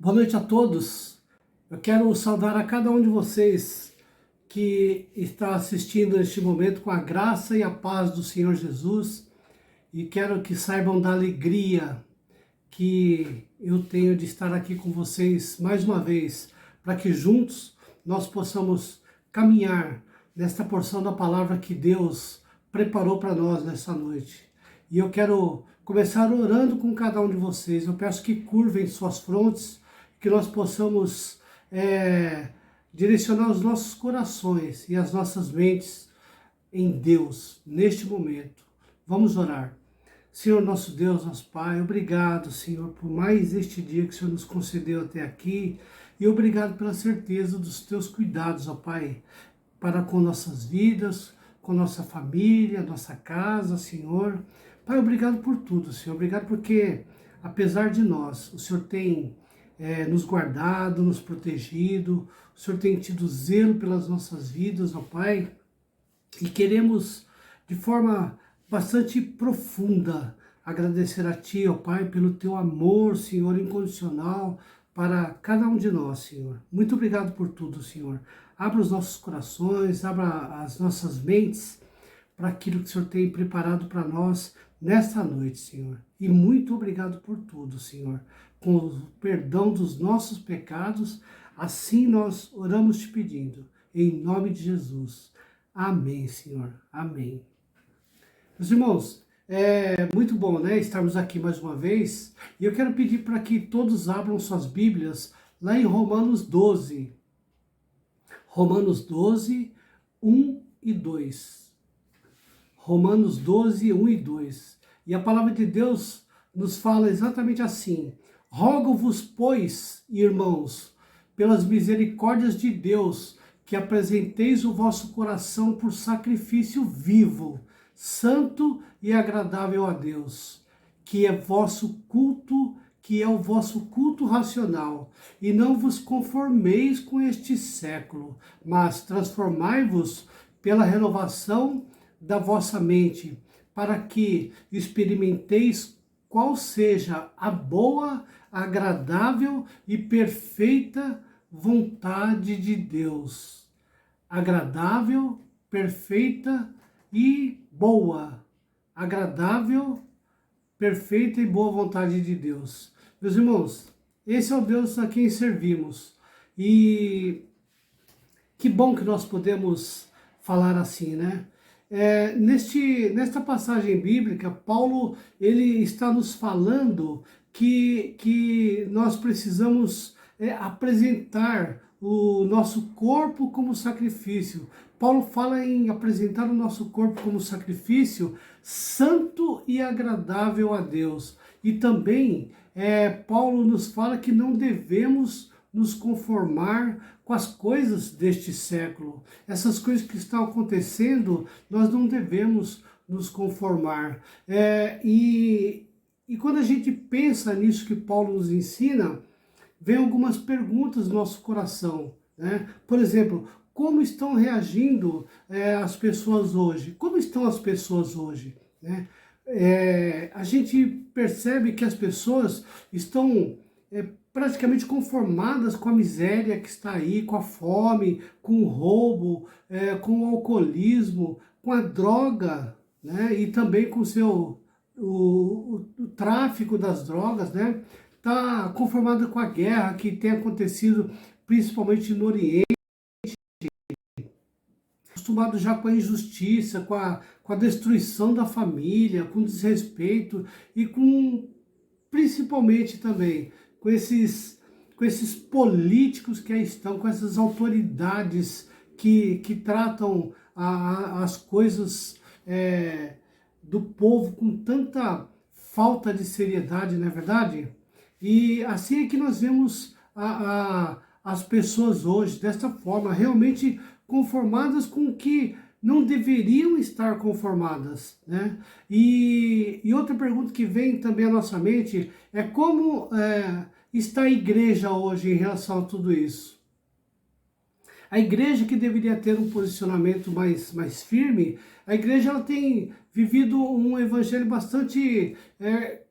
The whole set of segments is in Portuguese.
Boa noite a todos. Eu quero saudar a cada um de vocês que está assistindo neste momento com a graça e a paz do Senhor Jesus, e quero que saibam da alegria que eu tenho de estar aqui com vocês mais uma vez, para que juntos nós possamos caminhar nesta porção da palavra que Deus preparou para nós nessa noite. E eu quero começar orando com cada um de vocês. Eu peço que curvem suas frontes, que nós possamos direcionar os nossos corações e as nossas mentes em Deus, neste momento. Vamos orar. Senhor nosso Deus, nosso Pai, obrigado, Senhor, por mais este dia que o Senhor nos concedeu até aqui, e obrigado pela certeza dos teus cuidados, ó Pai, para com nossas vidas, com nossa família, nossa casa, Senhor. Pai, obrigado por tudo, Senhor. Obrigado porque, apesar de nós, o Senhor tem nos guardado, nos protegido, o Senhor tem tido zelo pelas nossas vidas, ó Pai, e queremos, de forma bastante profunda, agradecer a Ti, ó Pai, pelo Teu amor, Senhor, incondicional, para cada um de nós, Senhor. Muito obrigado por tudo, Senhor. Abra os nossos corações, abra as nossas mentes para aquilo que o Senhor tem preparado para nós nesta noite, Senhor. E muito obrigado por tudo, Senhor. Com o perdão dos nossos pecados, assim nós oramos te pedindo, em nome de Jesus. Amém, Senhor. Amém. Meus irmãos, é muito bom, né, estarmos aqui mais uma vez, e eu quero pedir para que todos abram suas Bíblias lá em Romanos 12. Romanos 12, 1 e 2. Romanos 12, 1 e 2. E a palavra de Deus nos fala exatamente assim: rogo-vos, pois, irmãos, pelas misericórdias de Deus, que apresenteis o vosso coração por sacrifício vivo, santo e agradável a Deus, que é o vosso culto racional, e não vos conformeis com este século, mas transformai-vos pela renovação da vossa mente, para que experimenteis qual seja a boa, agradável e perfeita vontade de Deus. Agradável, perfeita e boa. Agradável, perfeita e boa vontade de Deus. Meus irmãos, esse é o Deus a quem servimos. E que bom que nós podemos falar assim, né? Nesta passagem bíblica, Paulo ele está nos falando que nós precisamos apresentar o nosso corpo como sacrifício. Paulo fala em apresentar o nosso corpo como sacrifício santo e agradável a Deus. E também Paulo nos fala que não devemos nos conformar com as coisas deste século. Essas coisas que estão acontecendo, nós não devemos nos conformar. E quando a gente pensa nisso que Paulo nos ensina, vem algumas perguntas no nosso coração, né? Por exemplo, como estão reagindo as pessoas hoje? Como estão as pessoas hoje, né? A gente percebe que as pessoas estão praticamente conformadas com a miséria que está aí, com a fome, com o roubo, com o alcoolismo, com a droga, né? E também com o tráfico das drogas, né? Está conformada com a guerra que tem acontecido principalmente no Oriente, acostumado já com a injustiça, com a destruição da família, com desrespeito e com, principalmente também, com esses políticos que aí estão, com essas autoridades que tratam as coisas do povo com tanta falta de seriedade, não é verdade? E assim é que nós vemos as pessoas hoje, desta forma, realmente conformadas com o que não deveriam estar conformadas, né? E outra pergunta que vem também à nossa mente é como está a igreja hoje em relação a tudo isso? A igreja, que deveria ter um posicionamento mais firme, a igreja ela tem vivido um evangelho bastante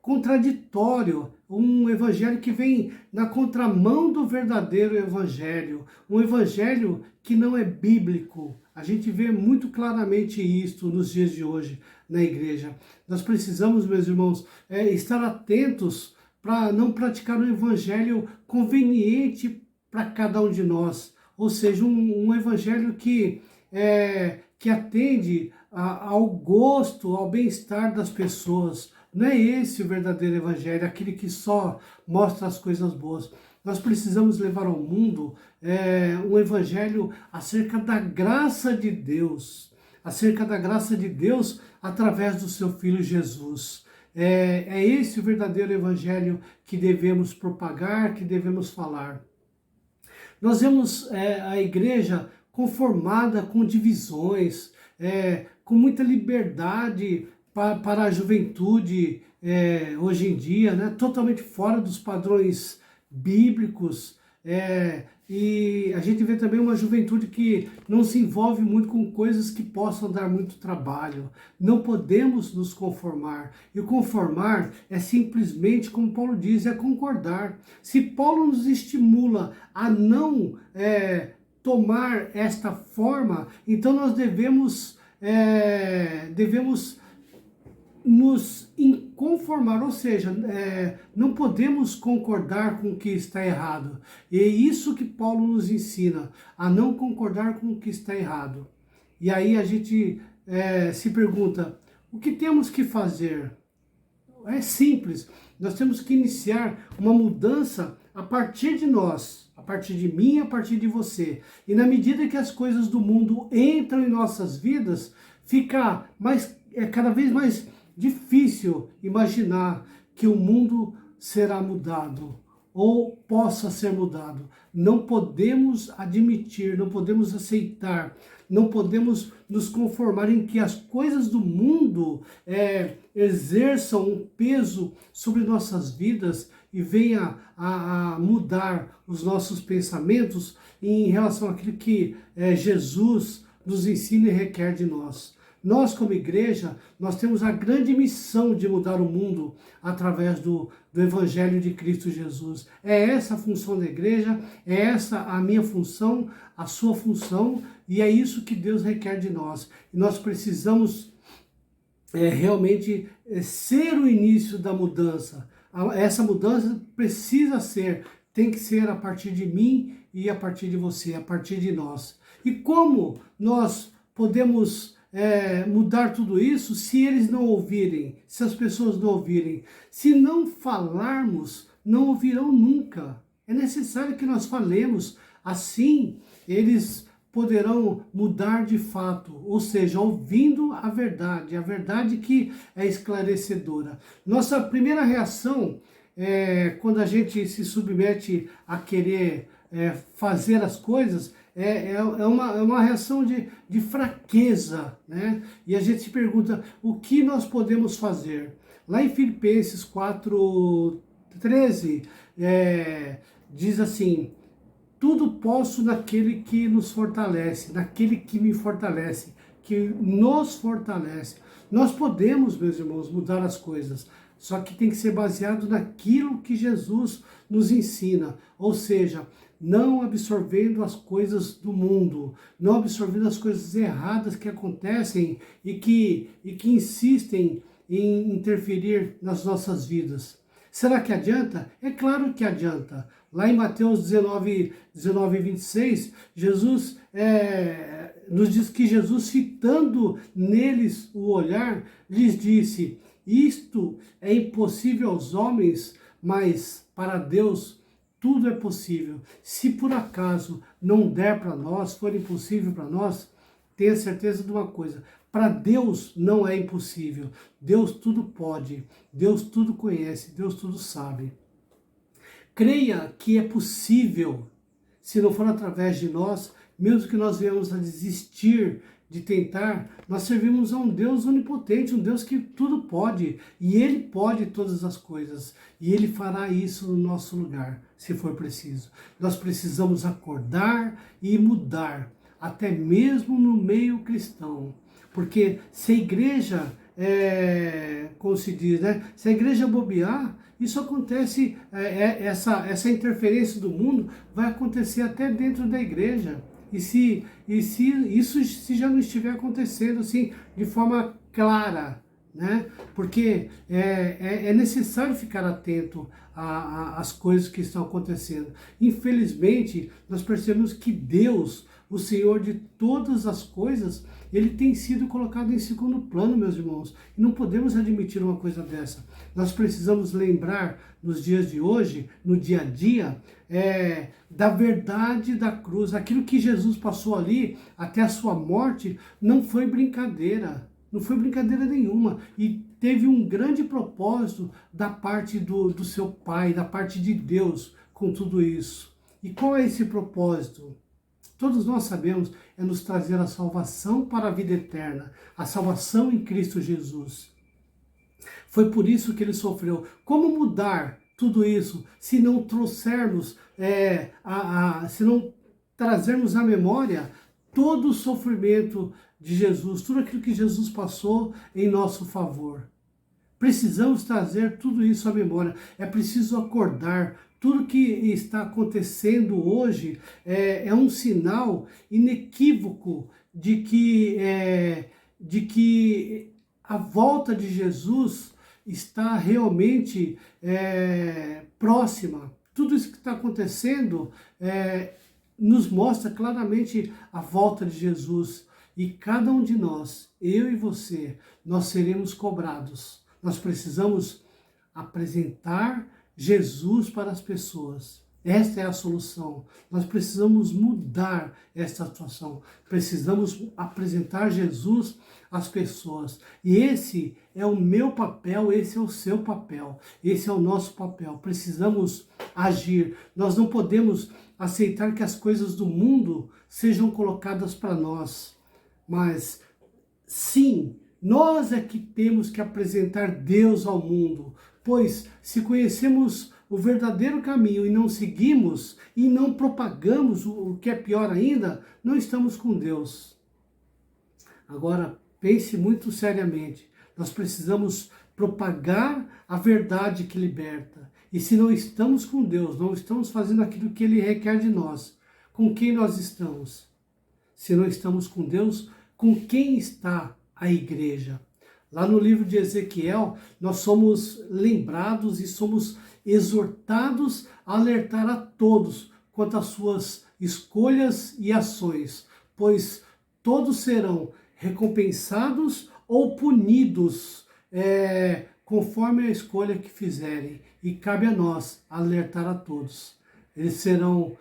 contraditório um evangelho que vem na contramão do verdadeiro evangelho, um evangelho que não é bíblico. A gente vê muito claramente isso nos dias de hoje na igreja. Nós precisamos, meus irmãos, estar atentos para não praticar um evangelho conveniente para cada um de nós, ou seja, um evangelho que atende ao gosto, ao bem-estar das pessoas. Não é esse o verdadeiro evangelho, aquele que só mostra as coisas boas. Nós precisamos levar ao mundo um evangelho acerca da graça de Deus, através do seu Filho Jesus. É esse o verdadeiro evangelho que devemos propagar, que devemos falar. Nós vemos a igreja conformada com divisões, com muita liberdade para a juventude hoje em dia, né? Totalmente fora dos padrões bíblicos. E a gente vê também uma juventude que não se envolve muito com coisas que possam dar muito trabalho. Não podemos nos conformar. E o conformar é simplesmente, como Paulo diz, é concordar. Se Paulo nos estimula a não tomar esta forma, então nós devemos nos inconformar, ou seja, não podemos concordar com o que está errado. E é isso que Paulo nos ensina, a não concordar com o que está errado. E aí a gente se pergunta, o que temos que fazer? É simples, nós temos que iniciar uma mudança a partir de nós, a partir de mim, a partir de você. E na medida que as coisas do mundo entram em nossas vidas, fica cada vez mais difícil imaginar que o mundo será mudado ou possa ser mudado. Não podemos admitir, não podemos aceitar, não podemos nos conformar em que as coisas do mundo exerçam um peso sobre nossas vidas e venha a mudar os nossos pensamentos em relação àquilo que Jesus nos ensina e requer de nós. Nós, como igreja, nós temos a grande missão de mudar o mundo através do Evangelho de Cristo Jesus. É essa a função da igreja, é essa a minha função, a sua função, e é isso que Deus requer de nós. E nós precisamos realmente ser o início da mudança. Essa mudança tem que ser a partir de mim e a partir de você, a partir de nós. E como nós podemos mudar tudo isso se eles não ouvirem, se as pessoas não ouvirem? Se não falarmos, não ouvirão nunca. É necessário que nós falemos, assim eles poderão mudar de fato, ou seja, ouvindo a verdade que é esclarecedora. Nossa primeira reação quando a gente se submete a querer fazer as coisas, é uma reação de fraqueza, né? E a gente se pergunta, o que nós podemos fazer? Lá em Filipenses 4:13, diz assim, tudo posso naquele que nos fortalece, naquele que me fortalece, que nos fortalece. Nós podemos, meus irmãos, mudar as coisas, só que tem que ser baseado naquilo que Jesus nos ensina, ou seja, não absorvendo as coisas do mundo, não absorvendo as coisas erradas que acontecem e que insistem em interferir nas nossas vidas. Será que adianta? É claro que adianta. Lá em Mateus 19:26, Jesus nos diz que Jesus, fitando neles o olhar, lhes disse, isto é impossível aos homens, mas para Deus tudo é possível. Se por acaso não der para nós, for impossível para nós, tenha certeza de uma coisa, para Deus não é impossível. Deus tudo pode, Deus tudo conhece, Deus tudo sabe. Creia que é possível, se não for através de nós, mesmo que nós venhamos a desistir de tentar, nós servimos a um Deus onipotente, um Deus que tudo pode, e Ele pode todas as coisas, e Ele fará isso no nosso lugar, se for preciso. Nós precisamos acordar e mudar, até mesmo no meio cristão, porque se a igreja como se diz, né? Se a igreja bobear, isso acontece, essa interferência do mundo vai acontecer até dentro da igreja. E se isso se já não estiver acontecendo assim, de forma clara, né? Porque é necessário ficar atento às coisas que estão acontecendo. Infelizmente, nós percebemos que Deus, o Senhor de todas as coisas, ele tem sido colocado em segundo plano, meus irmãos. E não podemos admitir uma coisa dessa. Nós precisamos lembrar, nos dias de hoje, no dia a dia, da verdade da cruz. Aquilo que Jesus passou ali, até a sua morte, não foi brincadeira. Não foi brincadeira nenhuma. E teve um grande propósito da parte do seu Pai, da parte de Deus, com tudo isso. E qual é esse propósito? Todos nós sabemos, é nos trazer a salvação para a vida eterna, a salvação em Cristo Jesus. Foi por isso que ele sofreu. Como mudar tudo isso se não trouxermos, se não trazermos à memória todo o sofrimento de Jesus, tudo aquilo que Jesus passou em nosso favor? Precisamos trazer tudo isso à memória. É preciso acordar. Tudo que está acontecendo hoje é um sinal inequívoco de que a volta de Jesus está realmente próxima. Tudo isso que está acontecendo nos mostra claramente a volta de Jesus. E cada um de nós, eu e você, nós seremos cobrados. Nós precisamos apresentar Jesus para as pessoas. Esta é a solução. Nós precisamos mudar esta situação. Precisamos apresentar Jesus às pessoas. E esse é o meu papel, esse é o seu papel, esse é o nosso papel. Precisamos agir. Nós não podemos aceitar que as coisas do mundo sejam colocadas para nós. Mas, sim, nós é que temos que apresentar Deus ao mundo, pois se conhecemos o verdadeiro caminho e não seguimos e não propagamos o que é pior ainda, não estamos com Deus. Agora, pense muito seriamente, nós precisamos propagar a verdade que liberta. E se não estamos com Deus, não estamos fazendo aquilo que Ele requer de nós, com quem nós estamos? Se não estamos com Deus, com quem está a igreja? Lá no livro de Ezequiel, nós somos lembrados e somos exortados a alertar a todos quanto às suas escolhas e ações, pois todos serão recompensados ou punidos conforme a escolha que fizerem. E cabe a nós alertar a todos. Eles serão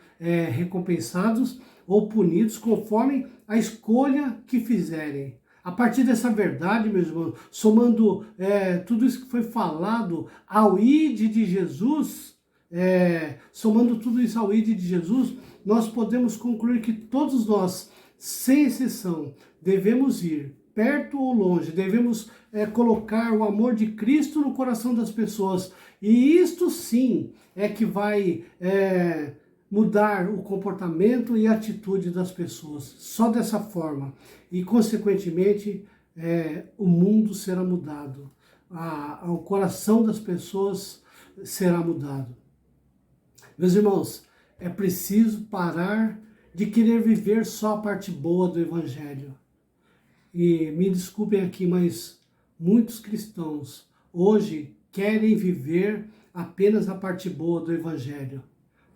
recompensados ou punidos conforme a escolha que fizerem. A partir dessa verdade, meus irmãos, somando tudo isso que foi falado ao ID de Jesus, somando tudo isso ao ID de Jesus, nós podemos concluir que todos nós, sem exceção, devemos ir, perto ou longe, devemos colocar o amor de Cristo no coração das pessoas. E isto sim é que vai mudar o comportamento e a atitude das pessoas. Só dessa forma. E, consequentemente, o mundo será mudado. O coração das pessoas será mudado. Meus irmãos, é preciso parar de querer viver só a parte boa do Evangelho. E me desculpem aqui, mas muitos cristãos hoje querem viver apenas a parte boa do Evangelho.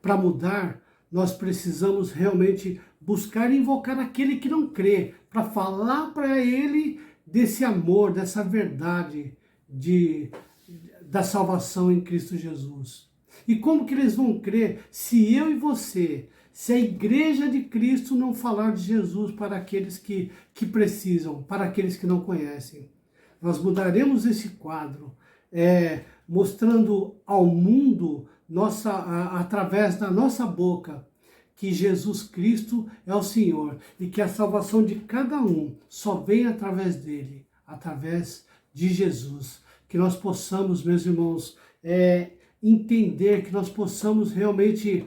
Para mudar, nós precisamos realmente buscar e invocar aquele que não crê, para falar para ele desse amor, dessa verdade da salvação em Cristo Jesus. E como que eles vão crer se eu e você, se a igreja de Cristo não falar de Jesus para aqueles que precisam, para aqueles que não conhecem? Nós mudaremos esse quadro, mostrando ao mundo, através da nossa boca, que Jesus Cristo é o Senhor e que a salvação de cada um só vem através dele, através de Jesus. Que nós possamos, meus irmãos, entender, que nós possamos realmente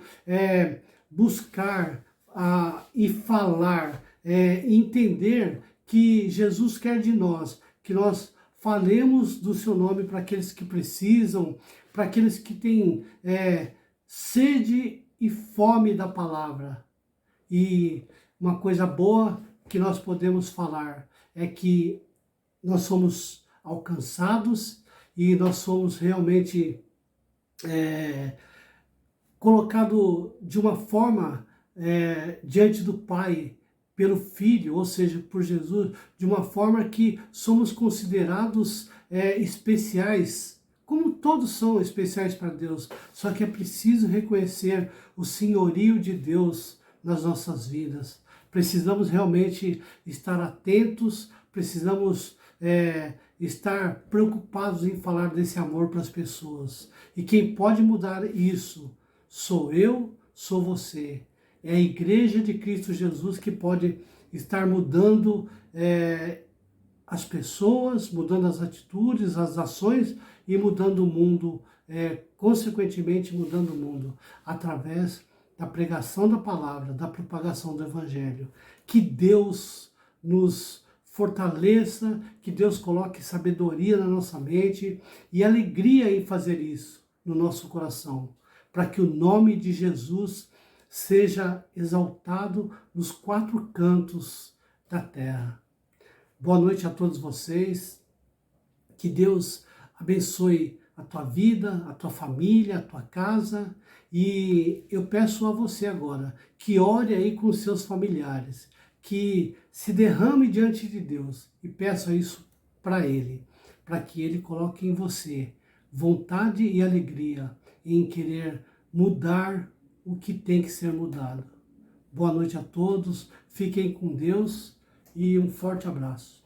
buscar e falar, entender que Jesus quer de nós, que nós falemos do seu nome para aqueles que precisam, para aqueles que têm sede e fome da palavra. E uma coisa boa que nós podemos falar é que nós somos alcançados e nós somos realmente colocados de uma forma diante do Pai, pelo Filho, ou seja, por Jesus, de uma forma que somos considerados especiais, como todos são especiais para Deus, só que é preciso reconhecer o senhorio de Deus nas nossas vidas. Precisamos realmente estar atentos, precisamos estar preocupados em falar desse amor para as pessoas. E quem pode mudar isso sou eu, sou você. É a Igreja de Cristo Jesus que pode estar mudando as pessoas, mudando as atitudes, as ações e mudando o mundo, consequentemente mudando o mundo, através da pregação da palavra, da propagação do Evangelho. Que Deus nos fortaleça, que Deus coloque sabedoria na nossa mente e alegria em fazer isso no nosso coração, para que o nome de Jesus seja exaltado nos 4 cantos da terra. Boa noite a todos vocês, que Deus abençoe a tua vida, a tua família, a tua casa, e eu peço a você agora que ore aí com os seus familiares, que se derrame diante de Deus e peça isso para Ele, para que Ele coloque em você vontade e alegria em querer mudar o que tem que ser mudado. Boa noite a todos, fiquem com Deus e um forte abraço.